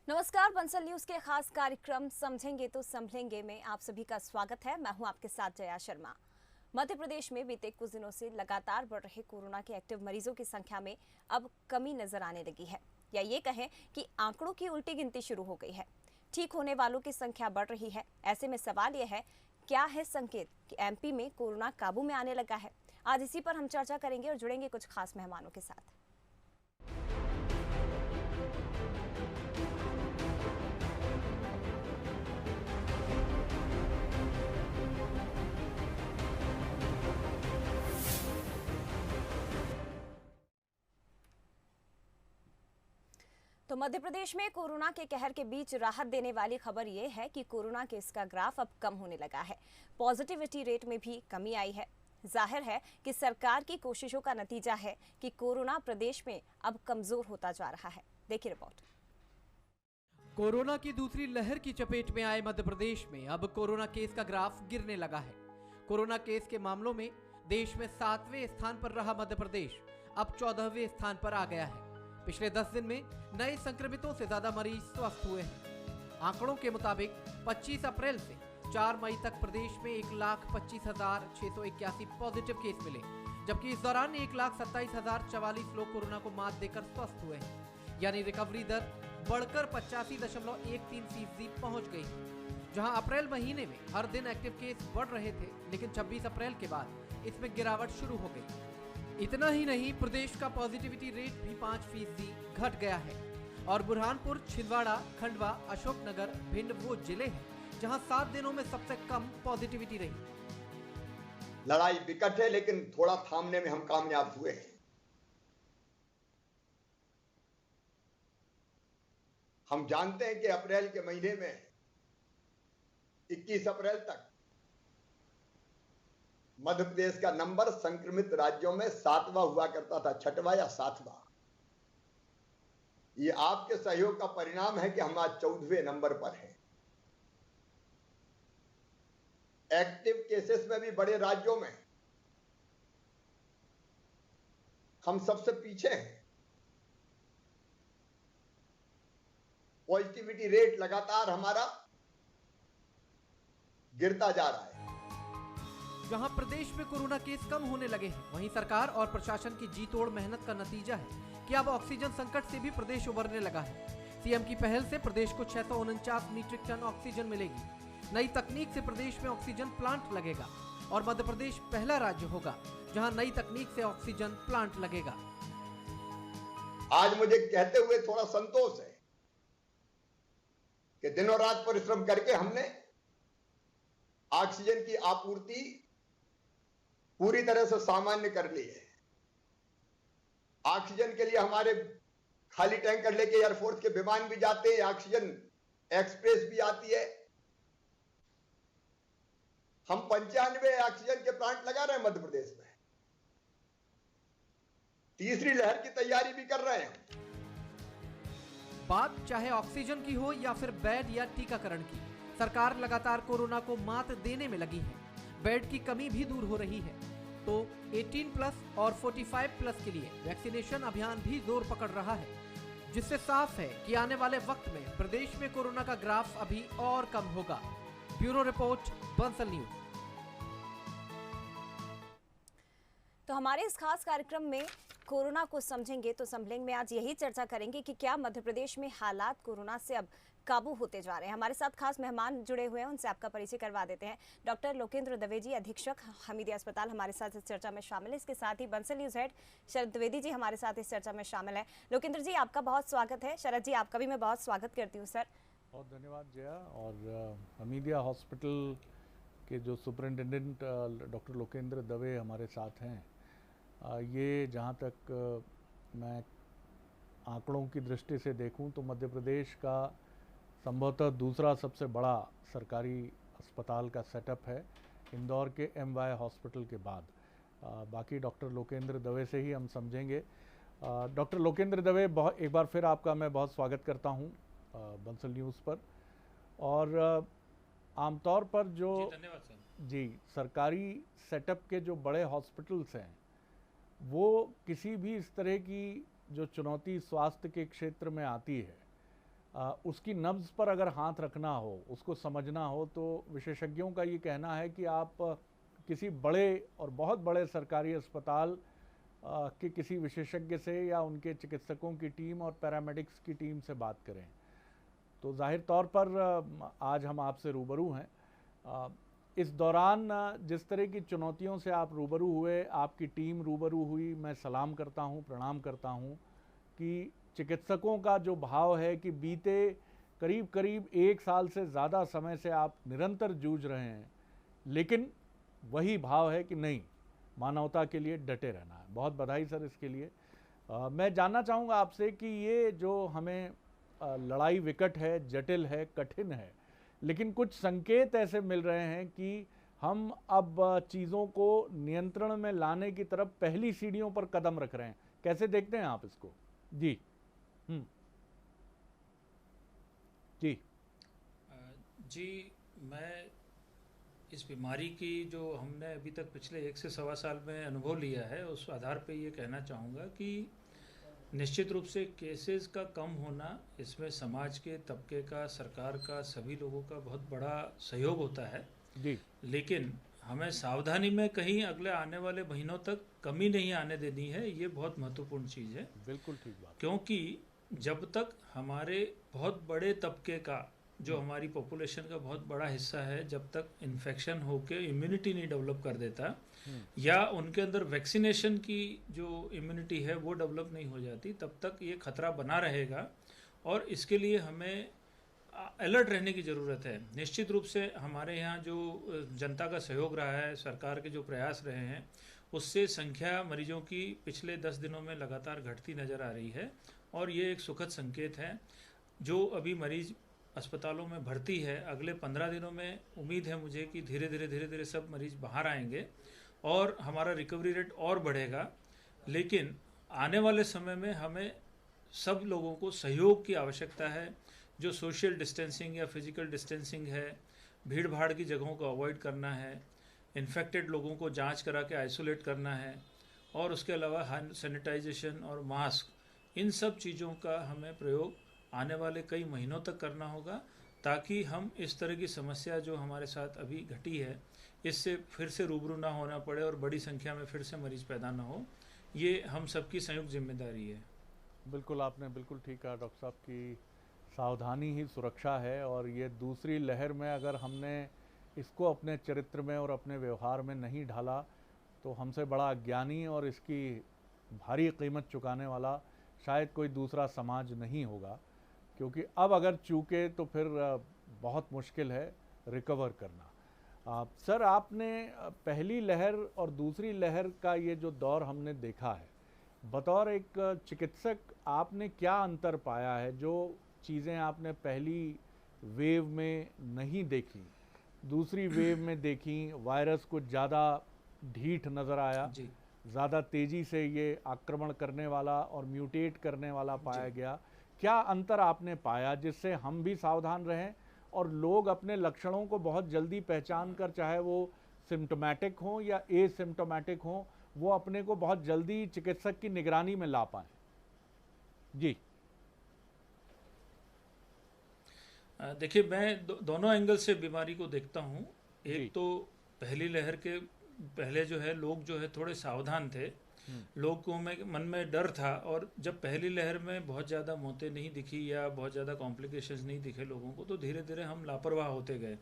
नमस्कार, बंसल न्यूज के खास कार्यक्रम समझेंगे तो संभलेंगे में आप सभी का स्वागत है। मैं हूं आपके साथ जया शर्मा। मध्य प्रदेश में बीते कुछ दिनों से लगातार बढ़ रहे कोरोना के एक्टिव मरीजों की संख्या में अब कमी नजर आने लगी है, या ये कहें कि आंकड़ों की उल्टी गिनती शुरू हो गई है। ठीक होने वालों की संख्या बढ़ रही है। ऐसे में सवाल यह है, क्या है संकेत कि एमपी में कोरोना काबू में आने लगा है? आज इसी पर हम चर्चा करेंगे और जुड़ेंगे कुछ खास मेहमानों के साथ। तो मध्य प्रदेश में कोरोना के कहर के बीच राहत देने वाली खबर यह है कि कोरोना केस का ग्राफ अब कम होने लगा है। पॉजिटिविटी रेट में भी कमी आई है। जाहिर है कि सरकार की कोशिशों का नतीजा है कि कोरोना प्रदेश में अब कमजोर होता जा रहा है। देखिए रिपोर्ट। कोरोना की दूसरी लहर की चपेट में आए मध्य प्रदेश में अब कोरोना केस का ग्राफ गिरने लगा है। कोरोना केस के मामलों में देश में 7वें स्थान पर रहा मध्य प्रदेश अब 14वें स्थान पर आ गया है। पिछले 10 दिन में नए संक्रमितों से ज्यादा मरीज स्वस्थ हुए हैं। आंकड़ों के मुताबिक 25 अप्रैल से 4 मई तक प्रदेश में 1,25,681 पॉजिटिव केस मिले, जबकि इस दौरान 1,27,044 लोग कोरोना को मात देकर स्वस्थ हुए हैं, यानी रिकवरी दर बढ़कर 85.13% पहुंच गई। जहां अप्रैल महीने में हर दिन एक्टिव केस बढ़ रहे थे, लेकिन 26 अप्रैल के बाद इसमें गिरावट शुरू हो गई। इतना ही नहीं, प्रदेश का पॉजिटिविटी रेट भी 5% घट गया है और बुरहानपुर, छिंदवाड़ा, खंडवा, अशोकनगर, भिंड वो जिले हैं जहां 7 दिनों में सबसे कम पॉजिटिविटी रही। लड़ाई विकट है, लेकिन थोड़ा थामने में हम कामयाब हुए हैं। हम जानते हैं कि अप्रैल के महीने में 21 अप्रैल तक मध्य प्रदेश का नंबर संक्रमित राज्यों में 7वां हुआ करता था, 6वां या 7वां। ये आपके सहयोग का परिणाम है कि हम आज 14वें नंबर पर हैं। एक्टिव केसेस में भी बड़े राज्यों में हम सबसे पीछे हैं। पॉजिटिविटी रेट लगातार हमारा गिरता जा रहा है। जहां प्रदेश में कोरोना केस कम होने लगे हैं, वहीं सरकार और प्रशासन की जी तोड़ मेहनत का नतीजा है कि अब ऑक्सीजन संकट से भी प्रदेश उबरने लगा है। सीएम की पहल से प्रदेश को 649 मीट्रिक टन ऑक्सीजन मिलेगी। नई तकनीक से प्रदेश में ऑक्सीजन प्लांट लगेगा और मध्य प्रदेश पहला राज्य होगा जहां नई तकनीक से ऑक्सीजन प्लांट लगेगा। आज मुझे कहते हुए थोड़ा संतोष है कि दिनों रात परिश्रम करके हमने ऑक्सीजन की आपूर्ति पूरी तरह से सामान्य कर ली है। ऑक्सीजन के लिए हमारे खाली टैंकर लेके एयरफोर्स के विमान भी जाते हैं, ऑक्सीजन एक्सप्रेस भी आती है। हम 95 ऑक्सीजन के प्लांट लगा रहे हैं मध्य प्रदेश में। तीसरी लहर की तैयारी भी कर रहे हैं। बात चाहे ऑक्सीजन की हो या फिर बेड या टीकाकरण की, सरकार लगातार कोरोना को मात देने में लगी है। बेड की कमी भी दूर हो रही है, तो 18+ और 45+ के लिए वैक्सीनेशन अभियान भी जोर पकड़ रहा है, जिससे साफ है कि आने वाले वक्त में प्रदेश में कोरोना का ग्राफ अभी और कम होगा। Bureau report, Bansal news. तो हमारे इस खास कार्यक्रम में कोरोना को समझेंगे तो संभलेंगे में आज यही चर्चा करेंगे कि क्या मध्य प्रदेश में हालात कोरोना से अब काबू होते जा रहे हैं। हमारे साथ खास मेहमान जुड़े हुए हैं, उनसे आपका परिचय करवा देते हैं। डॉक्टर लोकेंद्र दवे जी, अधीक्षक हमीदिया अस्पताल, हमारे साथ इस चर्चा में शामिल है। इसके साथ ही बंसल न्यूज हेड शरद द्विवेदी जी हमारे साथ इस चर्चा में शामिल है। लोकेंद्र जी, आपका बहुत स्वागत है। शरद जी, आपका भी मैं बहुत स्वागत करती हूँ। सर, बहुत धन्यवाद जया। और हमीदिया हॉस्पिटल के जो सुपरिटेंडेंट डॉक्टर लोकेंद्र दवे हमारे साथ हैं। ये जहाँ तक मैं आंकड़ों की दृष्टि से देखूं तो मध्य प्रदेश का संभवतः दूसरा सबसे बड़ा सरकारी अस्पताल का सेटअप है, इंदौर के MY हॉस्पिटल के बाद। बाकी डॉक्टर लोकेंद्र दवे से ही हम समझेंगे। डॉक्टर लोकेंद्र दवे, एक बार फिर आपका मैं बहुत स्वागत करता हूं बंसल न्यूज़ पर। और आमतौर पर जो जी सरकारी सेटअप के जो बड़े हॉस्पिटल्स हैं, वो किसी भी इस तरह की जो चुनौती स्वास्थ्य के क्षेत्र में आती है, उसकी नब्ज़ पर अगर हाथ रखना हो, उसको समझना हो, तो विशेषज्ञों का ये कहना है कि आप किसी बड़े और बहुत बड़े सरकारी अस्पताल के किसी विशेषज्ञ से या उनके चिकित्सकों की टीम और पैरामेडिक्स की टीम से बात करें। तो जाहिर तौर पर आज हम आपसे रूबरू हैं। इस दौरान जिस तरह की चुनौतियों से आप रूबरू हुए, आपकी टीम रूबरू हुई, मैं सलाम करता हूं, प्रणाम करता हूं कि चिकित्सकों का जो भाव है कि बीते करीब करीब 1 साल से ज़्यादा समय से आप निरंतर जूझ रहे हैं, लेकिन वही भाव है कि नहीं, मानवता के लिए डटे रहना है। बहुत बधाई सर इसके लिए। मैं जानना चाहूँगा आपसे कि ये जो हमें लड़ाई विकट है, जटिल है, कठिन है, लेकिन कुछ संकेत ऐसे मिल रहे हैं कि हम अब चीज़ों को नियंत्रण में लाने की तरफ पहली सीढ़ियों पर कदम रख रहे हैं। कैसे देखते हैं आप इसको? जी। जी जी, मैं इस बीमारी की जो हमने अभी तक पिछले 1 से सवा साल में अनुभव लिया है, उस आधार पे ये कहना चाहूँगा कि निश्चित रूप से केसेस का कम होना, इसमें समाज के तबके का, सरकार का, सभी लोगों का बहुत बड़ा सहयोग होता है जी। लेकिन हमें सावधानी में कहीं अगले आने वाले महीनों तक कमी नहीं आने देनी है। ये बहुत महत्वपूर्ण चीज़ है। बिल्कुल ठीक बात। क्योंकि जब तक हमारे बहुत बड़े तबके का, जो हमारी पॉपुलेशन का बहुत बड़ा हिस्सा है, जब तक इन्फेक्शन होके इम्यूनिटी नहीं डेवलप कर देता या उनके अंदर वैक्सीनेशन की जो इम्यूनिटी है वो डेवलप नहीं हो जाती, तब तक ये खतरा बना रहेगा और इसके लिए हमें अलर्ट रहने की ज़रूरत है। निश्चित रूप से हमारे यहाँ जो जनता का सहयोग रहा है, सरकार के जो प्रयास रहे हैं, उससे संख्या मरीजों की पिछले 10 दिनों में लगातार घटती नज़र आ रही है और ये एक सुखद संकेत है। जो अभी मरीज अस्पतालों में भर्ती है, अगले 15 दिनों में उम्मीद है मुझे कि धीरे धीरे सब मरीज बाहर आएंगे और हमारा रिकवरी रेट और बढ़ेगा। लेकिन आने वाले समय में हमें सब लोगों को सहयोग की आवश्यकता है। जो सोशल डिस्टेंसिंग या फिजिकल डिस्टेंसिंग है, भीड़ भाड़ की जगहों को अवॉइड करना है, इन्फेक्टेड लोगों को जांच करा के आइसोलेट करना है और उसके अलावा हैंड सैनिटाइजेशन और मास्क, इन सब चीज़ों का हमें प्रयोग आने वाले कई महीनों तक करना होगा ताकि हम इस तरह की समस्या जो हमारे साथ अभी घटी है, इससे फिर से रूबरू ना होना पड़े और बड़ी संख्या में फिर से मरीज पैदा ना हो। ये हम सबकी संयुक्त जिम्मेदारी है। बिल्कुल, आपने बिल्कुल ठीक कहा डॉक्टर साहब की सावधानी ही सुरक्षा है और ये दूसरी लहर में अगर हमने इसको अपने चरित्र में और अपने व्यवहार में नहीं ढाला तो हमसे बड़ा अज्ञानी और इसकी भारी कीमत चुकाने वाला शायद कोई दूसरा समाज नहीं होगा, क्योंकि अब अगर चूके तो फिर बहुत मुश्किल है रिकवर करना। सर, आपने पहली लहर और दूसरी लहर का ये जो दौर हमने देखा है, बतौर एक चिकित्सक आपने क्या अंतर पाया है? जो चीज़ें आपने पहली वेव में नहीं देखी, दूसरी वेव में देखी, वायरस कुछ ज़्यादा ढीठ नज़र आया, ज़्यादा तेज़ी से ये आक्रमण करने वाला और म्यूटेट करने वाला पाया गया। क्या अंतर आपने पाया जिससे हम भी सावधान रहें और लोग अपने लक्षणों को बहुत जल्दी पहचान कर, चाहे वो सिम्टोमेटिक हों या एसिम्टोमेटिक हों, वो अपने को बहुत जल्दी चिकित्सक की निगरानी में ला पाएं? जी। देखिए, मैं दोनों एंगल से बीमारी को देखता हूँ। एक तो पहली लहर के पहले जो है लोग जो है थोड़े सावधान थे, लोगों में मन में डर था और जब पहली लहर में बहुत ज़्यादा मौतें नहीं दिखी या बहुत ज़्यादा कॉम्प्लिकेशंस नहीं दिखे लोगों को, तो धीरे धीरे हम लापरवाह होते गए।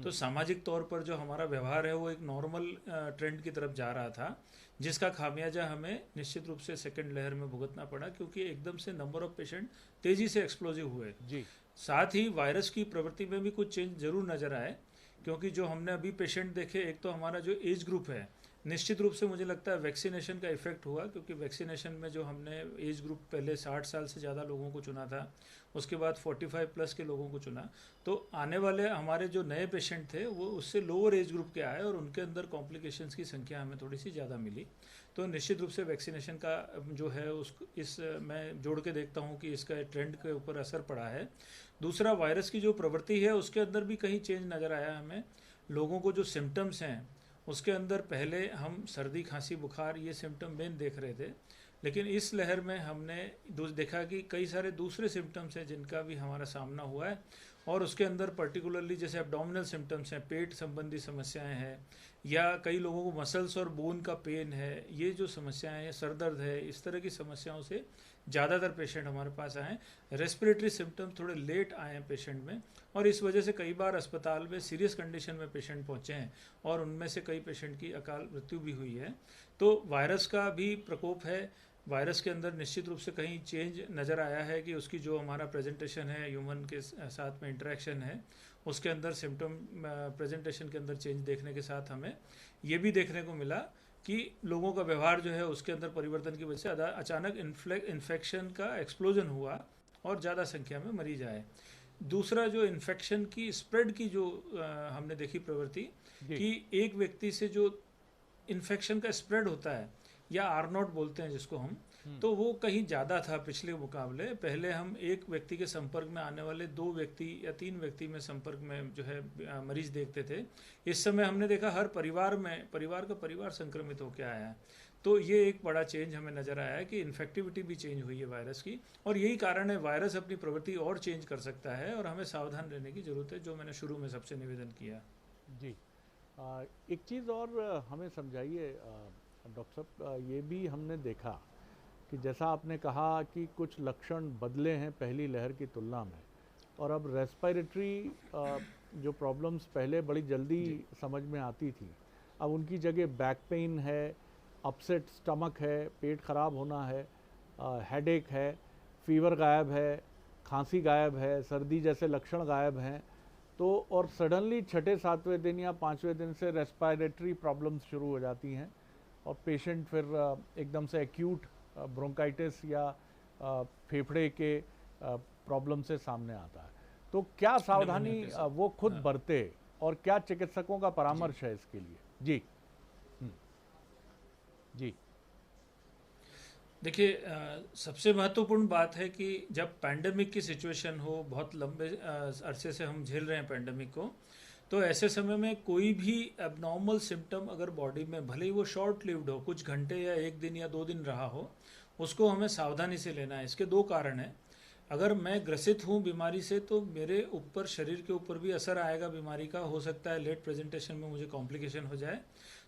तो सामाजिक तौर पर जो हमारा व्यवहार है वो एक नॉर्मल ट्रेंड की तरफ जा रहा था, जिसका खामियाजा हमें निश्चित रूप से सेकेंड लहर में भुगतना पड़ा, क्योंकि एकदम से नंबर ऑफ पेशेंट तेज़ी से एक्सप्लोजिव हुए। साथ ही वायरस की प्रवृत्ति में भी कुछ चेंज जरूर नज़र आए, क्योंकि जो हमने अभी पेशेंट देखे, एक तो हमारा जो एज ग्रुप है, निश्चित रूप से मुझे लगता है वैक्सीनेशन का इफेक्ट हुआ, क्योंकि वैक्सीनेशन में जो हमने एज ग्रुप पहले 60 साल से ज़्यादा लोगों को चुना था, उसके बाद 45 प्लस के लोगों को चुना, तो आने वाले हमारे जो नए पेशेंट थे वो उससे लोअर एज ग्रुप के आए और उनके अंदर कॉम्प्लिकेशंस की संख्या हमें थोड़ी सी ज़्यादा मिली। तो निश्चित रूप से वैक्सीनेशन का जो है मैं जोड़ के देखता हूँ कि इसका ट्रेंड के ऊपर असर पड़ा है। दूसरा, वायरस की जो प्रवृत्ति है उसके अंदर भी कहीं चेंज नज़र आया हमें। लोगों को जो सिम्टम्स हैं उसके अंदर पहले हम सर्दी, खांसी, बुखार ये सिम्टम मेन देख रहे थे, लेकिन इस लहर में हमने देखा कि कई सारे दूसरे सिम्टम्स हैं जिनका भी हमारा सामना हुआ है, और उसके अंदर पर्टिकुलरली जैसे एब्डोमिनल सिम्टम्स हैं, पेट संबंधी समस्याएं हैं, या कई लोगों को मसल्स और बोन का पेन है, ये जो समस्याएं हैं, सर दर्द है, इस तरह की समस्याओं से ज़्यादातर पेशेंट हमारे पास आए हैं। रेस्पिरेटरी सिम्टम्स थोड़े लेट आए हैं पेशेंट में, और इस वजह से कई बार अस्पताल में सीरियस कंडीशन में पेशेंट पहुंचे हैं, और उनमें से कई पेशेंट की अकाल मृत्यु भी हुई है। तो वायरस का भी प्रकोप है। वायरस के अंदर निश्चित रूप से कहीं चेंज नज़र आया है कि उसकी जो हमारा प्रेजेंटेशन है, ह्यूमन के साथ में इंटरेक्शन है, उसके अंदर सिम्टम प्रेजेंटेशन के अंदर चेंज देखने के साथ हमें ये भी देखने को मिला कि लोगों का व्यवहार जो है उसके अंदर परिवर्तन की वजह से अचानक इन्फेक्शन का एक्सप्लोजन हुआ और ज़्यादा संख्या में मरीज आए। दूसरा जो इन्फेक्शन की स्प्रेड की जो हमने देखी प्रवृत्ति कि एक व्यक्ति से जो इन्फेक्शन का स्प्रेड होता है, या R0 बोलते हैं जिसको हम, तो वो कहीं ज़्यादा था पिछले मुकाबले। पहले हम एक व्यक्ति के संपर्क में आने वाले 2 व्यक्ति या 3 व्यक्ति में संपर्क में जो है मरीज देखते थे। इस समय हमने देखा हर परिवार में परिवार का परिवार संक्रमित होकर आया है। तो ये एक बड़ा चेंज हमें नज़र आया है कि इन्फेक्टिविटी भी चेंज हुई है वायरस की, और यही कारण है वायरस अपनी प्रवृत्ति और चेंज कर सकता है, और हमें सावधान रहने की ज़रूरत है, जो मैंने शुरू में सबसे निवेदन किया। जी, एक चीज़ और हमें समझाइए डॉक्टर साहब, ये भी हमने देखा कि जैसा आपने कहा कि कुछ लक्षण बदले हैं पहली लहर की तुलना में, और अब रेस्पिरेटरी जो प्रॉब्लम्स पहले बड़ी जल्दी समझ में आती थी, अब उनकी जगह बैक पेन है, अपसेट स्टमक है, पेट ख़राब होना है, हेडेक है, फीवर गायब है, खांसी गायब है, सर्दी जैसे लक्षण गायब हैं। तो और सडनली छठे 7वें दिन या 5वें दिन से रेस्पिरेटरी प्रॉब्लम्स शुरू हो जाती हैं, और पेशेंट फिर एकदम से एक्यूट ब्रोंकाइटिस या फेफड़े के प्रॉब्लम से सामने आता है। तो क्या सावधानी वो खुद बरते, और क्या चिकित्सकों का परामर्श है इसके लिए? जी जी देखिए, सबसे महत्वपूर्ण बात है कि जब पैंडेमिक की सिचुएशन हो, बहुत लंबे अरसे से हम झेल रहे हैं पैंडेमिक को, तो ऐसे समय में कोई भी एबनॉर्मल सिम्टम अगर बॉडी में, भले ही वो शॉर्ट लिव्ड हो, कुछ घंटे या 1 दिन या 2 दिन रहा हो, उसको हमें सावधानी से लेना है। इसके 2 कारण हैं। अगर मैं ग्रसित हूँ बीमारी से, तो मेरे ऊपर, शरीर के ऊपर भी असर आएगा बीमारी का, हो सकता है लेट प्रेजेंटेशन में मुझे कॉम्प्लिकेशन हो जाए,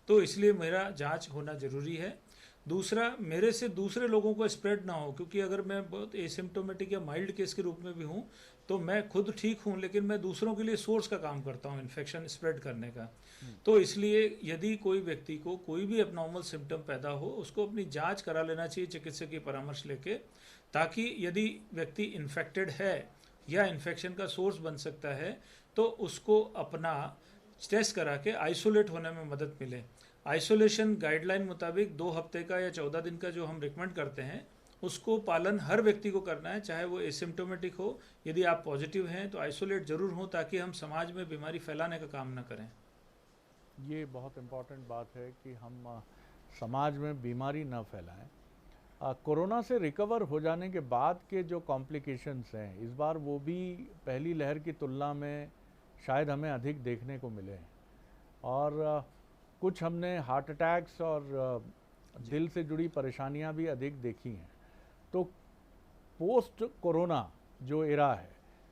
तो इसलिए मेरा जांच होना ज़रूरी है। दूसरा, मेरे से दूसरे लोगों को स्प्रेड ना हो, क्योंकि अगर मैं बहुत एसिम्टोमेटिक या माइल्ड केस के रूप में भी हूँ, तो मैं खुद ठीक हूँ, लेकिन मैं दूसरों के लिए सोर्स का काम करता हूँ इन्फेक्शन स्प्रेड करने का। तो इसलिए यदि कोई व्यक्ति को कोई भी एबनॉर्मल सिम्टम पैदा हो, उसको अपनी जांच करा लेना चाहिए चिकित्सक की परामर्श लेके, ताकि यदि व्यक्ति इन्फेक्टेड है या इन्फेक्शन का सोर्स बन सकता है, तो उसको अपना टेस्ट करा के आइसोलेट होने में मदद मिले। आइसोलेशन गाइडलाइन मुताबिक 2 हफ्ते का या 14 दिन का जो हम रिकमेंड करते हैं, उसको पालन हर व्यक्ति को करना है, चाहे वो एसिम्टोमेटिक हो। यदि आप पॉजिटिव हैं तो आइसोलेट जरूर हो, ताकि हम समाज में बीमारी फैलाने का काम ना करें। ये बहुत इम्पॉर्टेंट बात है कि हम समाज में बीमारी न फैलाएं। कोरोना से रिकवर हो जाने के बाद के जो कॉम्प्लिकेशंस हैं, इस बार वो भी पहली लहर की तुलना में शायद हमें अधिक देखने को मिले हैं, और कुछ हमने हार्ट अटैक्स और दिल से जुड़ी परेशानियां भी अधिक देखी हैं। तो पोस्ट कोरोना जो एरा है,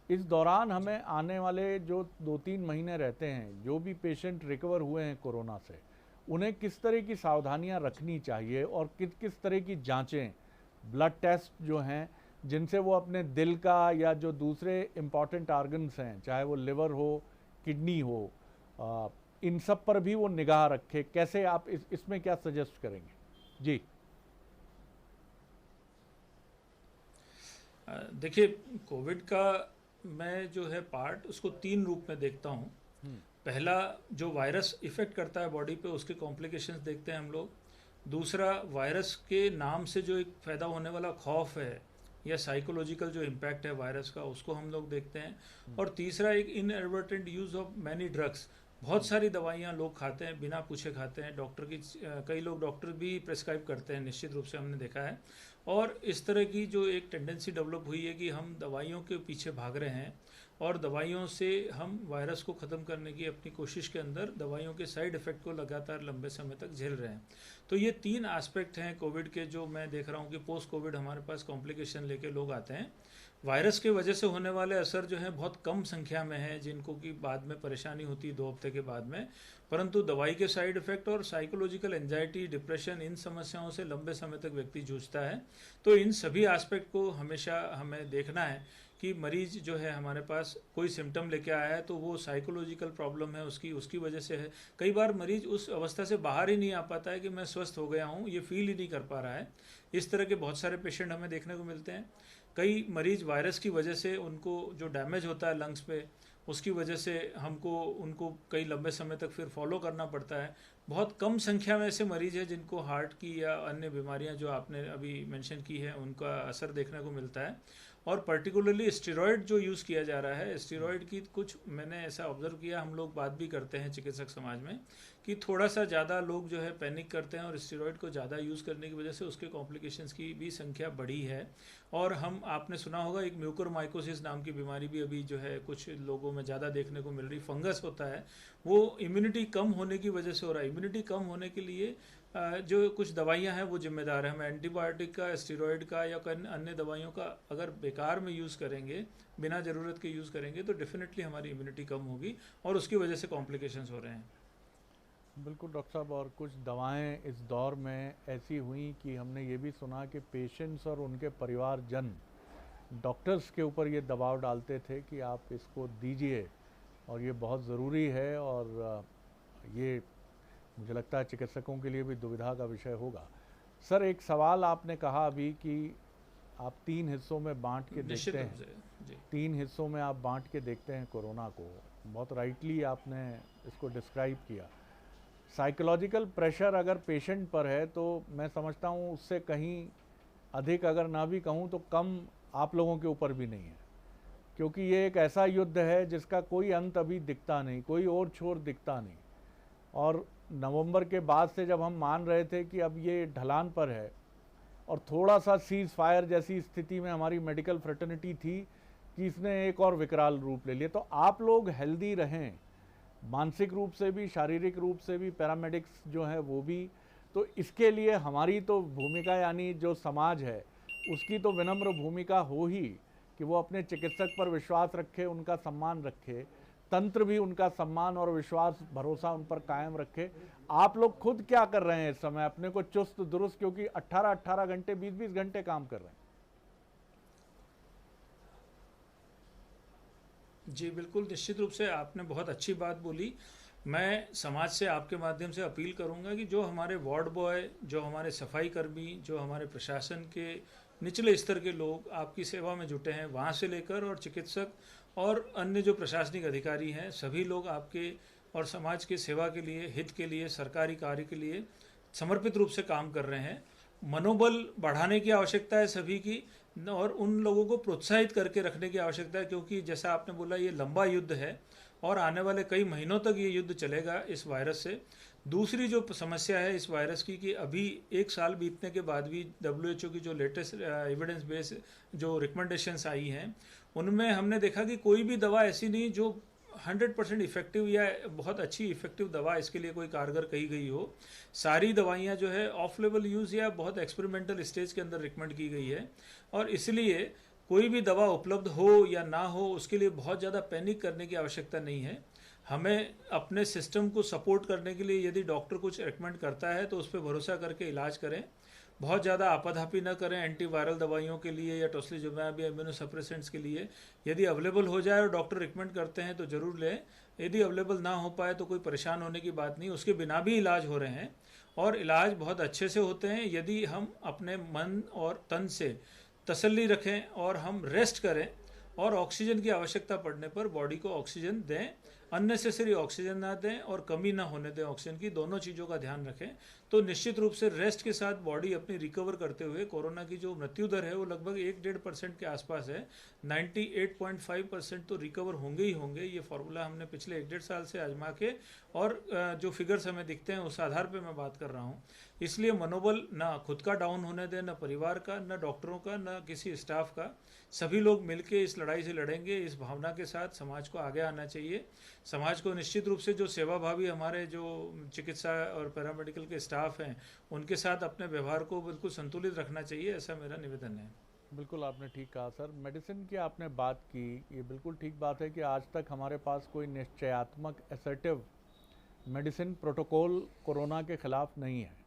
इस दौरान हमें आने वाले जो 2-3 महीने रहते हैं, जो भी पेशेंट रिकवर हुए हैं कोरोना से, उन्हें किस तरह की सावधानियां रखनी चाहिए, और किस किस तरह की जांचें, ब्लड टेस्ट जो हैं, जिनसे वो अपने दिल का या जो दूसरे इम्पॉर्टेंट ऑर्गन्स हैं, चाहे वो लिवर हो, किडनी हो, इन सब पर भी वो निगाह रखे। कैसे आप इसमें क्या सजेस्ट करेंगे? जी देखिए, कोविड का मैं जो है पार्ट, उसको 3 रूप में देखता हूँ। पहला, जो वायरस इफेक्ट करता है बॉडी पे, उसके कॉम्प्लिकेशंस देखते हैं हम लोग। दूसरा, वायरस के नाम से जो एक पैदा होने वाला खौफ है या साइकोलॉजिकल जो इम्पैक्ट है वायरस का, उसको हम लोग देखते हैं। और तीसरा, एक inadvertent use of many drugs, बहुत सारी दवाइयाँ लोग खाते हैं, बिना पूछे खाते हैं। डॉक्टर की कई लोग डॉक्टर भी प्रेस्क्राइब करते हैं, निश्चित रूप से हमने देखा है। और इस तरह की जो एक टेंडेंसी डेवलप हुई है कि हम दवाइयों के पीछे भाग रहे हैं और दवाइयों से हम वायरस को ख़त्म करने की अपनी कोशिश के अंदर दवाइयों के साइड इफ़ेक्ट को लगातार लंबे समय तक झेल रहे हैं। तो ये 3 एस्पेक्ट हैं कोविड के, जो मैं देख रहा हूँ कि पोस्ट कोविड हमारे पास कॉम्प्लिकेशन लेके लोग आते हैं। वायरस के वजह से होने वाले असर जो है बहुत कम संख्या में है, जिनको कि बाद में परेशानी होती है 2 हफ्ते के बाद में, परंतु दवाई के साइड इफ़ेक्ट और साइकोलॉजिकल एंजाइटी, डिप्रेशन, इन समस्याओं से लंबे समय तक व्यक्ति जूझता है। तो इन सभी एस्पेक्ट को हमेशा हमें देखना है कि मरीज जो है हमारे पास कोई सिम्टम लेके आया है तो वो साइकोलॉजिकल प्रॉब्लम है उसकी वजह से है। कई बार मरीज उस अवस्था से बाहर ही नहीं आ पाता है कि मैं स्वस्थ हो गया हूँ, ये फील ही नहीं कर पा रहा है। इस तरह के बहुत सारे पेशेंट हमें देखने को मिलते हैं। कई मरीज वायरस की वजह से उनको जो डैमेज होता है लंग्स पे, उसकी वजह से उनको कई लंबे समय तक फिर फॉलो करना पड़ता है। बहुत कम संख्या में ऐसे मरीज हैं जिनको हार्ट की या अन्य बीमारियां जो आपने अभी मेंशन की है उनका असर देखने को मिलता है। और पर्टिकुलरली स्टेरॉयड जो यूज़ किया जा रहा है, स्टेरॉयड की कुछ मैंने ऐसा ऑब्जर्व किया, हम लोग बात भी करते हैं चिकित्सक समाज में कि थोड़ा सा ज़्यादा लोग जो है पैनिक करते हैं और स्टेरॉयड को ज़्यादा यूज़ करने की वजह से उसके कॉम्प्लिकेशंस की भी संख्या बढ़ी है। और आपने सुना होगा एक म्यूकोरमाइकोसिस नाम की बीमारी भी अभी जो है कुछ लोगों में ज़्यादा देखने को मिल रही। फंगस होता है, वो इम्यूनिटी कम होने की वजह से हो रहा है। इम्यूनिटी कम होने के लिए जो कुछ दवाइयां हैं वो जिम्मेदार है। हम एंटीबायोटिक का, स्टेरॉयड का या अन्य दवाइयों का अगर बेकार में यूज़ करेंगे, बिना ज़रूरत के यूज़ करेंगे तो डेफिनेटली हमारी इम्यूनिटी कम होगी और उसकी वजह से कॉम्प्लिकेशंस हो रहे हैं। बिल्कुल डॉक्टर साहब, और कुछ दवाएं इस दौर में ऐसी हुई कि हमने ये भी सुना कि पेशेंट्स और उनके परिवारजन डॉक्टर्स के ऊपर ये दबाव डालते थे कि आप इसको दीजिए और ये बहुत ज़रूरी है, और ये मुझे लगता है चिकित्सकों के लिए भी दुविधा का विषय होगा। सर, एक सवाल आपने कहा अभी कि आप 3 हिस्सों में बांट के देखते हैं, 3 हिस्सों में आप बांट के देखते हैं कोरोना को। बहुत राइटली आपने इसको डिस्क्राइब किया। साइकोलॉजिकल प्रेशर अगर पेशेंट पर है तो मैं समझता हूँ उससे कहीं अधिक, अगर ना भी कहूँ तो कम, आप लोगों के ऊपर भी नहीं है, क्योंकि ये एक ऐसा युद्ध है जिसका कोई अंत अभी दिखता नहीं, कोई और छोर दिखता नहीं। और नवंबर के बाद से जब हम मान रहे थे कि अब ये ढलान पर है और थोड़ा सा सीज फायर जैसी स्थिति में हमारी मेडिकल फ्रेटर्निटी थी कि इसने एक और विकराल रूप ले लिया। तो आप लोग हेल्दी रहें, मानसिक रूप से भी, शारीरिक रूप से भी, पैरामेडिक्स जो है वो भी। तो इसके लिए हमारी तो भूमिका, यानी जो समाज है उसकी तो विनम्र भूमिका हो ही कि वो अपने चिकित्सक पर विश्वास रखे, उनका सम्मान रखे, तंत्र भी उनका सम्मान और विश्वास, भरोसा उन पर कायम रखे। आप लोग खुद क्या कर रहे हैं इस समय अपने को चुस्त दुरुस्त, क्योंकि 18-18 घंटे, 20-20 घंटे काम कर रहे हैं? जी बिल्कुल, निश्चित रूप से आपने बहुत अच्छी बात बोली। मैं समाज से आपके माध्यम से अपील करूंगा कि जो हमारे वार्ड बॉय, जो हमारे सफाई कर्मी, जो हमारे प्रशासन के निचले स्तर के लोग आपकी सेवा में जुटे हैं, वहाँ से लेकर और चिकित्सक और अन्य जो प्रशासनिक अधिकारी हैं, सभी लोग आपके और समाज के सेवा के लिए, हित के लिए, सरकारी कार्य के लिए समर्पित रूप से काम कर रहे हैं। मनोबल बढ़ाने की आवश्यकता है सभी की, और उन लोगों को प्रोत्साहित करके रखने की आवश्यकता है, क्योंकि जैसा आपने बोला ये लंबा युद्ध है और आने वाले कई महीनों तक ये युद्ध चलेगा इस वायरस से। दूसरी जो समस्या है इस वायरस की कि अभी 1 साल बीतने के बाद भी WHO की जो लेटेस्ट एविडेंस बेस जो रिकमेंडेशंस आई हैं उनमें हमने देखा कि कोई भी दवा ऐसी नहीं जो 100% इफेक्टिव या बहुत अच्छी इफेक्टिव दवा इसके लिए कोई कारगर कही गई हो। सारी दवाइयाँ जो है ऑफ लेवल यूज़ या बहुत एक्सपेरिमेंटल स्टेज के अंदर रिकमेंड की गई है, और इसलिए कोई भी दवा उपलब्ध हो या ना हो उसके लिए बहुत ज़्यादा पैनिक करने की आवश्यकता नहीं है। हमें अपने सिस्टम को सपोर्ट करने के लिए यदि डॉक्टर कुछ रिकमेंड करता है तो उस पर भरोसा करके इलाज करें, बहुत ज़्यादा आपाधापी न करें। एंटीवायरल दवाइयों के लिए या टोस्लिजुमैब या इम्यूनोसप्रेसेंट्स के लिए यदि अवेलेबल हो जाए और डॉक्टर रिकमेंड करते हैं तो ज़रूर लें। यदि अवेलेबल ना हो पाए तो कोई परेशान होने की बात नहीं, उसके बिना भी इलाज हो रहे हैं और इलाज बहुत अच्छे से होते हैं यदि हम अपने मन और तन से तसल्ली रखें और हम रेस्ट करें और ऑक्सीजन की आवश्यकता पड़ने पर बॉडी को ऑक्सीजन दें। अननेसेसरी ऑक्सीजन ना दें और कमी ना होने दें ऑक्सीजन की, दोनों चीज़ों का ध्यान रखें। तो निश्चित रूप से रेस्ट के साथ बॉडी अपनी रिकवर करते हुए कोरोना की जो मृत्यु दर है वो लगभग 1-1.5% के आसपास है। 98.5% तो रिकवर होंगे ही होंगे। ये फॉर्मूला हमने पिछले 1-1.5 साल से आजमा के और जो फिगर्स हमें दिखते हैं उस आधार पे मैं बात कर रहा हूँ। इसलिए मनोबल ना खुद का डाउन होने दें, ना परिवार का, ना डॉक्टरों का, ना किसी स्टाफ का। सभी लोग मिलके इस लड़ाई से लड़ेंगे। इस भावना के साथ समाज को आगे आना चाहिए। समाज को निश्चित रूप से जो सेवाभावी हमारे जो चिकित्सा और पैरामेडिकल के स्टाफ हैं उनके साथ अपने व्यवहार को बिल्कुल संतुलित रखना चाहिए, ऐसा मेरा निवेदन है। बिल्कुल आपने ठीक कहा सर। मेडिसिन की आपने बात की, ये बिल्कुल ठीक बात है कि आज तक हमारे पास कोई निश्चयात्मक असर्टिव मेडिसिन प्रोटोकॉल कोरोना के ख़िलाफ़ नहीं है।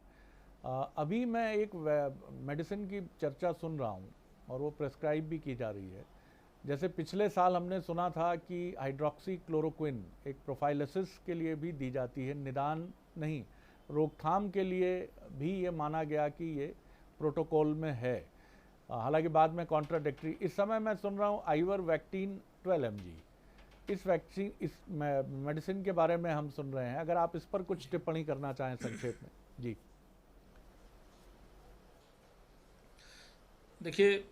अभी मैं एक मेडिसिन की चर्चा सुन रहा हूँ और वो प्रेस्क्राइब भी की जा रही है। जैसे पिछले साल हमने सुना था कि हाइड्रोक्सी क्लोरोक्विन एक प्रोफाइलिसिस के लिए भी दी जाती है, निदान नहीं रोकथाम के लिए भी ये माना गया कि ये प्रोटोकॉल में है। हालांकि बाद में कॉन्ट्राडिक्टरी। इस समय मैं सुन रहा हूँ आइवरमेक्टिन 12 mg, इस वैक्सीन इस मेडिसिन के बारे में हम सुन रहे हैं। अगर आप इस पर कुछ टिप्पणी करना चाहें संक्षेप में। जी देखिए,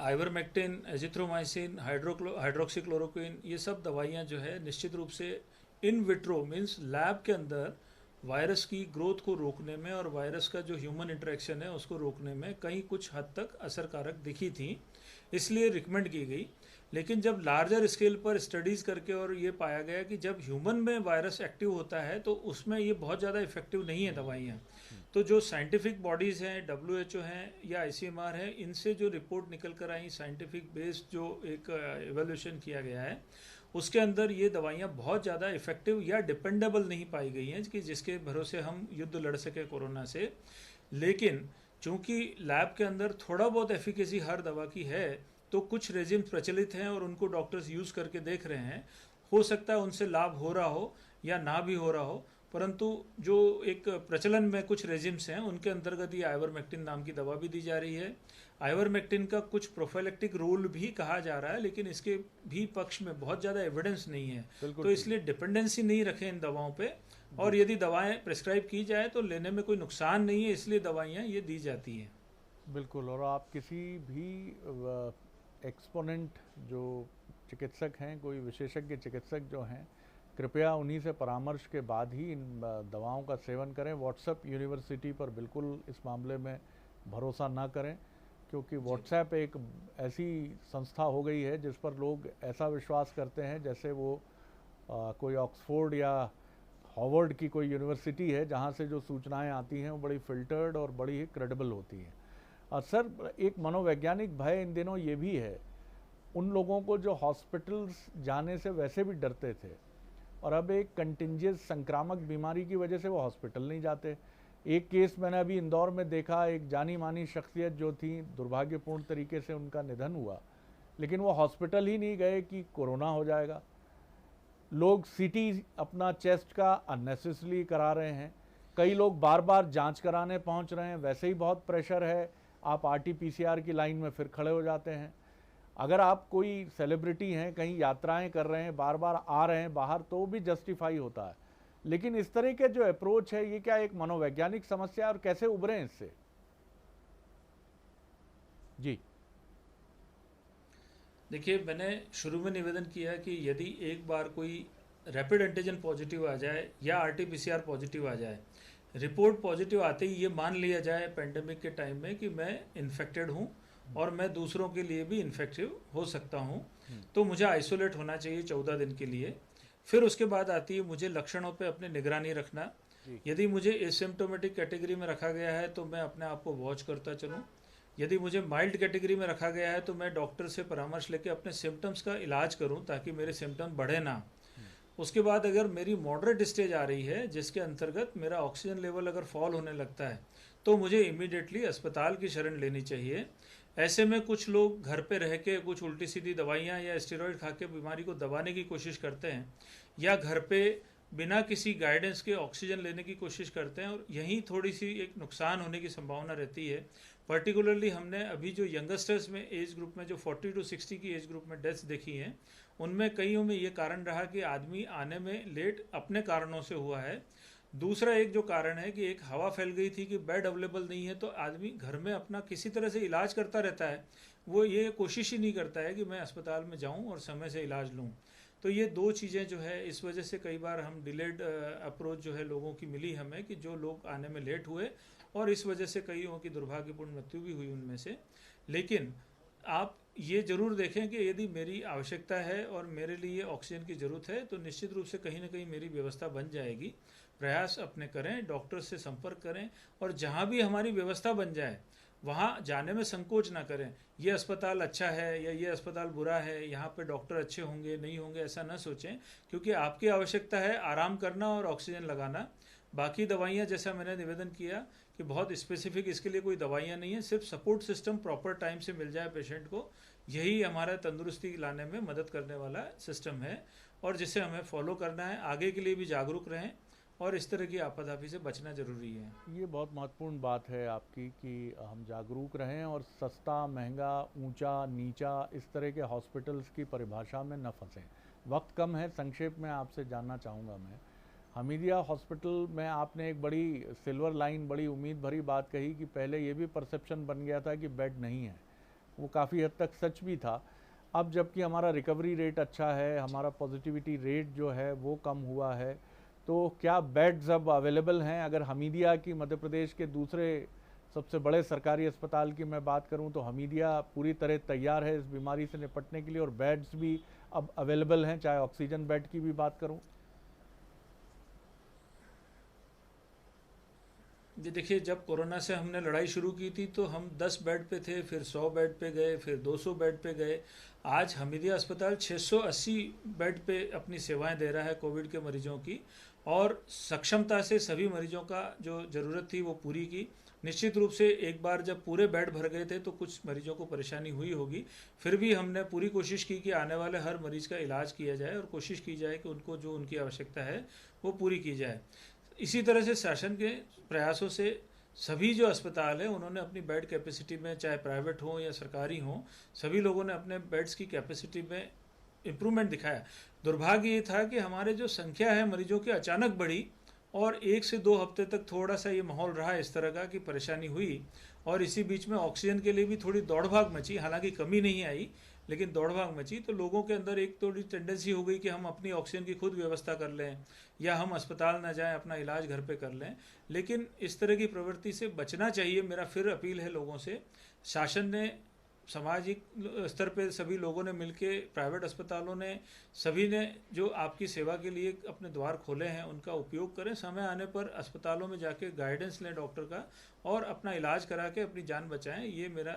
आइवरमेक्टिन, एजिथ्रोमाइसिन, हाइड्रोक्सी क्लोरोक्विन, ये सब दवाइयाँ जो है निश्चित रूप से इन विट्रो मीन्स लैब के अंदर वायरस की ग्रोथ को रोकने में और वायरस का जो ह्यूमन इंटरेक्शन है उसको रोकने में कहीं कुछ हद तक असरकारक दिखी थी, इसलिए रिकमेंड की गई। लेकिन जब लार्जर स्केल पर स्टडीज़ करके और ये पाया गया कि जब ह्यूमन में वायरस एक्टिव होता है तो उसमें ये बहुत ज़्यादा इफेक्टिव नहीं है दवाइयाँ। तो जो साइंटिफिक बॉडीज़ हैं, WHO हैं या ICMR है, इनसे जो रिपोर्ट निकल कर आई, साइंटिफिक बेस्ड जो एक एवेल्यूशन किया गया है, उसके अंदर ये दवाइयाँ बहुत ज़्यादा इफेक्टिव या डिपेंडेबल नहीं पाई गई हैं कि जिसके भरोसे हम युद्ध लड़ सके कोरोना से। लेकिन चूँकि लैब के अंदर थोड़ा बहुत एफिकेसी हर दवा की है, तो कुछ रेजिम प्रचलित हैं और उनको डॉक्टर्स यूज़ करके देख रहे हैं। हो सकता है उनसे लाभ हो रहा हो या ना भी हो रहा हो, परंतु जो एक प्रचलन में कुछ रेजिम्स हैं उनके अंतर्गत ये आइवरमेक्टिन नाम की दवा भी दी जा रही है। आइवरमेक्टिन का कुछ प्रोफाइलेक्टिक रोल भी कहा जा रहा है, लेकिन इसके भी पक्ष में बहुत ज़्यादा एविडेंस नहीं है। तो इसलिए डिपेंडेंसी नहीं रखें इन दवाओं पे, और यदि दवाएं प्रेस्क्राइब की जाए तो लेने में कोई नुकसान नहीं है, इसलिए दवाइयाँ ये दी जाती हैं। बिल्कुल। और आप किसी भी एक्सपोनेंट जो चिकित्सक हैं, कोई विशेषज्ञ चिकित्सक जो हैं, कृपया उन्हीं से परामर्श के बाद ही इन दवाओं का सेवन करें। व्हाट्सएप यूनिवर्सिटी पर बिल्कुल इस मामले में भरोसा ना करें, क्योंकि व्हाट्सएप एक ऐसी संस्था हो गई है जिस पर लोग ऐसा विश्वास करते हैं जैसे वो कोई ऑक्सफोर्ड या हार्वर्ड की कोई यूनिवर्सिटी है, जहाँ से जो सूचनाएं आती हैं वो बड़ी फिल्टर्ड और बड़ी ही क्रेडिबल होती हैं। सर, एक मनोवैज्ञानिक भय इन दिनों ये भी है उन लोगों को जो हॉस्पिटल्स जाने से वैसे भी डरते थे और अब एक कंटिंजियस संक्रामक बीमारी की वजह से वो हॉस्पिटल नहीं जाते। एक केस मैंने अभी इंदौर में देखा, एक जानी मानी शख्सियत जो थी, दुर्भाग्यपूर्ण तरीके से उनका निधन हुआ, लेकिन वो हॉस्पिटल ही नहीं गए कि कोरोना हो जाएगा। लोग सीटी अपना चेस्ट का अननेसेसरली करा रहे हैं, कई लोग बार बार जांच कराने पहुंच रहे हैं, वैसे ही बहुत प्रेशर है, आप RT-PCR की लाइन में फिर खड़े हो जाते हैं। अगर आप कोई सेलिब्रिटी हैं, कहीं यात्राएं कर रहे हैं, बार बार आ रहे हैं बाहर, तो भी जस्टिफाई होता है। लेकिन इस तरह के जो अप्रोच है, ये क्या एक मनोवैज्ञानिक समस्या है और कैसे उभरें इससे? जी देखिए, मैंने शुरू में निवेदन किया कि यदि एक बार कोई रैपिड एंटीजन पॉजिटिव आ जाए या RT-PCR पॉजिटिव आ जाए, रिपोर्ट पॉजिटिव आते ही ये मान लिया जाए पेंडेमिक के टाइम में कि मैं इन्फेक्टेड हूँ और मैं दूसरों के लिए भी इन्फेक्टिव हो सकता हूँ, तो मुझे आइसोलेट होना चाहिए 14 दिन के लिए। फिर उसके बाद आती है मुझे लक्षणों पे अपनी निगरानी रखना। यदि मुझे एसिम्प्टोमेटिक कैटेगरी में रखा गया है तो मैं अपने आप को वॉच करता चलूँ। यदि मुझे माइल्ड कैटेगरी में रखा गया है तो मैं डॉक्टर से परामर्श लेके अपने सिम्टम्स का इलाज करूँ ताकि मेरे सिम्टम बढ़े ना। उसके बाद अगर मेरी मॉडरेट स्टेज आ रही है जिसके अंतर्गत मेरा ऑक्सीजन लेवल अगर फॉल होने लगता है तो मुझे इमीडिएटली अस्पताल की शरण लेनी चाहिए। ऐसे में कुछ लोग घर पे रह के कुछ उल्टी सीधी दवाइयाँ या स्टेरॉइड खा के बीमारी को दबाने की कोशिश करते हैं, या घर पे बिना किसी गाइडेंस के ऑक्सीजन लेने की कोशिश करते हैं, और यहीं थोड़ी सी एक नुकसान होने की संभावना रहती है। पर्टिकुलरली हमने अभी जो यंगस्टर्स में एज ग्रुप में जो 40 to 60 की एज ग्रुप में डेथ्स देखी हैं, उनमें कईयों में ये कारण रहा कि आदमी आने में लेट अपने कारणों से हुआ है। दूसरा एक जो कारण है कि एक हवा फैल गई थी कि बेड अवेलेबल नहीं है, तो आदमी घर में अपना किसी तरह से इलाज करता रहता है, वो ये कोशिश ही नहीं करता है कि मैं अस्पताल में जाऊं और समय से इलाज लूं। तो ये दो चीज़ें जो है, इस वजह से कई बार हम डिलेड अप्रोच जो है लोगों की मिली हमें, कि जो लोग आने में लेट हुए और इस वजह से कईयों की दुर्भाग्यपूर्ण मृत्यु भी हुई उनमें से। लेकिन आप ये ज़रूर देखें कि यदि मेरी आवश्यकता है और मेरे लिए ऑक्सीजन की ज़रूरत है, तो निश्चित रूप से कहीं ना कहीं मेरी व्यवस्था बन जाएगी। प्रयास अपने करें, डॉक्टर से संपर्क करें, और जहाँ भी हमारी व्यवस्था बन जाए वहाँ जाने में संकोच ना करें। ये अस्पताल अच्छा है या ये अस्पताल बुरा है, यहाँ पे डॉक्टर अच्छे होंगे नहीं होंगे, ऐसा ना सोचें, क्योंकि आपकी आवश्यकता है आराम करना और ऑक्सीजन लगाना। बाकी दवाइयाँ, जैसा मैंने निवेदन किया कि बहुत स्पेसिफिक इसके लिए कोई दवाइयाँ नहीं है, सिर्फ सपोर्ट सिस्टम प्रॉपर टाइम से मिल जाए पेशेंट को, यही हमारा तंदुरुस्ती लाने में मदद करने वाला सिस्टम है, और जिसे हमें फॉलो करना है। आगे के लिए भी जागरूक रहें और इस तरह की आपाधापी से बचना ज़रूरी है। ये बहुत महत्वपूर्ण बात है आपकी कि हम जागरूक रहें और सस्ता, महंगा, ऊंचा, नीचा इस तरह के हॉस्पिटल्स की परिभाषा में न फंसें। वक्त कम है, संक्षेप में आपसे जानना चाहूँगा मैं, हमीदिया हॉस्पिटल में आपने एक बड़ी सिल्वर लाइन, बड़ी उम्मीद भरी बात कही कि पहले ये भी परसेप्शन बन गया था कि बेड नहीं है, वो काफ़ी हद तक सच भी था। अब जबकि हमारा रिकवरी रेट अच्छा है, हमारा पॉजिटिविटी रेट जो है वो कम हुआ है, तो क्या बेड्स अब अवेलेबल हैं? अगर हमीदिया की, मध्य प्रदेश के दूसरे सबसे बड़े सरकारी अस्पताल की मैं बात करूं, तो हमीदिया पूरी तरह तैयार है इस बीमारी से निपटने के लिए और बेड्स भी अब अवेलेबल हैं, चाहे ऑक्सीजन बेड की भी बात करूं। जी देखिए, जब कोरोना से हमने लड़ाई शुरू की थी तो हम 10 बेड पे थे, फिर 100 बेड पे गए, फिर 200 बेड पे गए। आज हमीदिया अस्पताल 680 बेड पे अपनी सेवाएं दे रहा है कोविड के मरीजों की, और सक्षमता से सभी मरीजों का जो ज़रूरत थी वो पूरी की। निश्चित रूप से एक बार जब पूरे बेड भर गए थे तो कुछ मरीजों को परेशानी हुई होगी, फिर भी हमने पूरी कोशिश की कि आने वाले हर मरीज का इलाज किया जाए और कोशिश की जाए कि उनको जो उनकी आवश्यकता है वो पूरी की जाए। इसी तरह से शासन के प्रयासों से सभी जो अस्पताल हैं उन्होंने अपनी बेड कैपेसिटी में, चाहे प्राइवेट हो या सरकारी हो, सभी लोगों ने अपने बेड्स की कैपेसिटी में इम्प्रूवमेंट दिखाया। दुर्भाग्य ये था कि हमारे जो संख्या है मरीजों की अचानक बढ़ी और 1 से 2 हफ्ते तक थोड़ा सा ये माहौल रहा इस तरह का कि परेशानी हुई, और इसी बीच में ऑक्सीजन के लिए भी थोड़ी दौड़ भाग मची। हालांकि कमी नहीं आई, लेकिन दौड़ भाग मची, तो लोगों के अंदर एक थोड़ी टेंडेंसी हो गई कि हम अपनी ऑक्सीजन की खुद व्यवस्था कर लें या हम अस्पताल ना जाएं, अपना इलाज घर पे कर लें। लेकिन इस तरह की प्रवृत्ति से बचना चाहिए। मेरा फिर अपील है लोगों से, शासन ने, सामाजिक स्तर पे सभी लोगों ने मिलके, प्राइवेट अस्पतालों ने, सभी ने जो आपकी सेवा के लिए अपने द्वार खोले हैं उनका उपयोग करें। समय आने पर अस्पतालों में जाके गाइडेंस लें डॉक्टर का और अपना इलाज करा के अपनी जान बचाएं, ये मेरा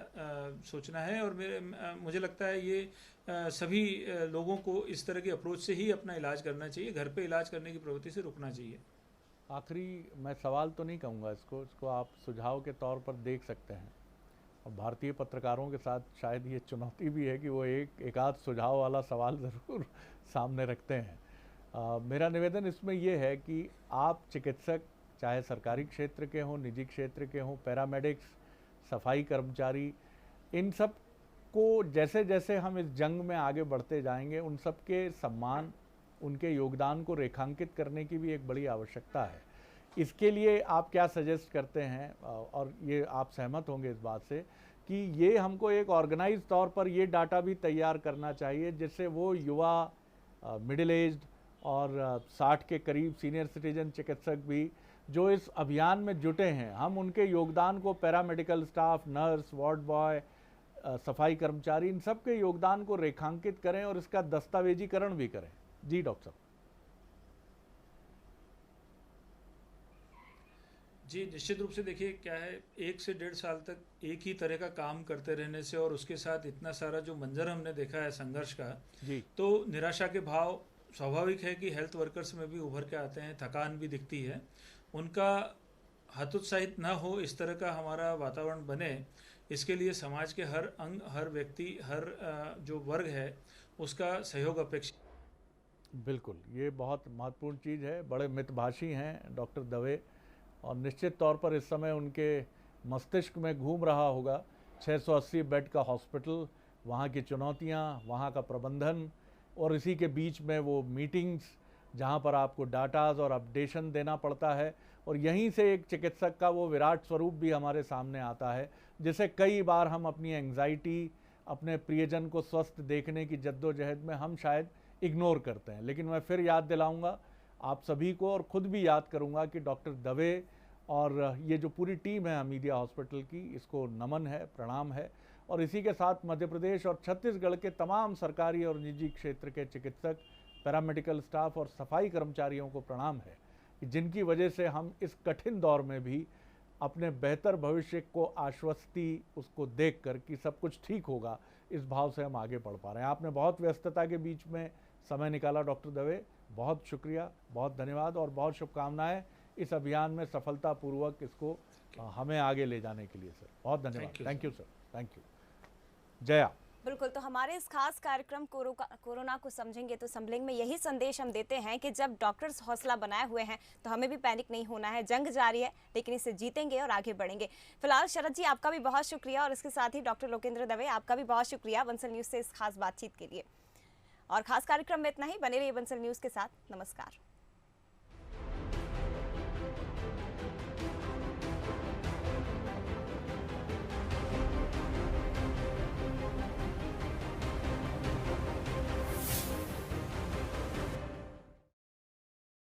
सोचना है। और मुझे लगता है ये सभी लोगों को इस तरह की अप्रोच से ही अपना इलाज करना चाहिए, घर पे इलाज करने की प्रवृत्ति से रुकना चाहिए। आखिरी मैं सवाल तो नहीं कहूँगा, इसको आप सुझाव के तौर पर देख सकते हैं, और भारतीय पत्रकारों के साथ शायद ये चुनौती भी है कि वो एक आध सुझाव वाला सवाल ज़रूर सामने रखते हैं। मेरा निवेदन इसमें ये है कि आप चिकित्सक, चाहे सरकारी क्षेत्र के हों, निजी क्षेत्र के हों, पैरामेडिक्स, सफाई कर्मचारी, इन सब को जैसे जैसे हम इस जंग में आगे बढ़ते जाएंगे, उन सब के सम्मान, उनके योगदान को रेखांकित करने की भी एक बड़ी आवश्यकता है। इसके लिए आप क्या सजेस्ट करते हैं, और ये आप सहमत होंगे इस बात से कि ये हमको एक ऑर्गेनाइज तौर पर ये डाटा भी तैयार करना चाहिए जिससे वो युवा, मिडिल एज्ड और 60 के करीब सीनियर सिटीजन चिकित्सक भी जो इस अभियान में जुटे हैं, हम उनके योगदान को, paramedical staff, nurse, ward boy, सफाई कर्मचारी, इन सब के योगदान को रेखांकित करें और इसका दस्तावेजीकरण भी करें। जी डॉक्टर साहब। जी निश्चित रूप से देखिए, क्या है, 1 से 1.5 साल तक एक ही तरह का काम करते रहने से और उसके साथ इतना सारा जो मंजर हमने देखा है संघर्ष का जी, तो निराशा के भाव स्वाभाविक है कि हेल्थ वर्कर्स में भी उभर के आते हैं, थकान भी दिखती है। उनका हतोत्साहित न हो इस तरह का हमारा वातावरण बने, इसके लिए समाज के हर अंग, हर व्यक्ति, हर जो वर्ग है उसका सहयोग अपेक्षित। बिल्कुल, ये बहुत महत्वपूर्ण चीज़ है। बड़े मितभाषी हैं डॉक्टर दवे, और निश्चित तौर पर इस समय उनके मस्तिष्क में घूम रहा होगा। 680 बेड का हॉस्पिटल, वहाँ की चुनौतियाँ, वहाँ का प्रबंधन, और इसी के बीच में वो मीटिंग्स जहाँ पर आपको डाटाज और अपडेशन देना पड़ता है, और यहीं से एक चिकित्सक का वो विराट स्वरूप भी हमारे सामने आता है, जिसे कई बार हम अपनी एंग्जाइटी, अपने प्रियजन को स्वस्थ देखने की जद्दोजहद में हम शायद इग्नोर करते हैं। लेकिन मैं फिर याद दिलाऊंगा आप सभी को, और ख़ुद भी याद करूंगा कि डॉक्टर दवे और ये जो पूरी टीम है हमीदिया हॉस्पिटल की, इसको नमन है, प्रणाम है। और इसी के साथ मध्य प्रदेश और छत्तीसगढ़ के तमाम सरकारी और निजी क्षेत्र के चिकित्सक, पैरामेडिकल स्टाफ और सफाई कर्मचारियों को प्रणाम है कि जिनकी वजह से हम इस कठिन दौर में भी अपने बेहतर भविष्य को आश्वस्ति उसको देखकर कि सब कुछ ठीक होगा, इस भाव से हम आगे बढ़ पा रहे हैं। आपने बहुत व्यस्तता के बीच में समय निकाला डॉक्टर दवे, बहुत शुक्रिया, बहुत धन्यवाद और बहुत शुभकामनाएं इस अभियान में सफलतापूर्वक इसको हमें आगे ले जाने के लिए सर। बहुत धन्यवाद। Thank you sir, thank you. Jaya. बिल्कुल, तो हमारे इस खास कार्यक्रम कोरोना को समझेंगे तो संभलेंगे में यही संदेश हम देते हैं कि जब डॉक्टर्स हौसला बनाए हुए हैं तो हमें भी पैनिक नहीं होना है। जंग जारी है लेकिन इसे जीतेंगे और आगे बढ़ेंगे। फिलहाल शरद जी आपका भी बहुत शुक्रिया, और इसके साथ ही डॉक्टर लोकेंद्र दवे आपका भी बहुत शुक्रिया बंसल न्यूज़ से इस खास बातचीत के लिए। और खास कार्यक्रम में इतना ही, बने रहिए बंसल न्यूज़ के साथ। नमस्कार।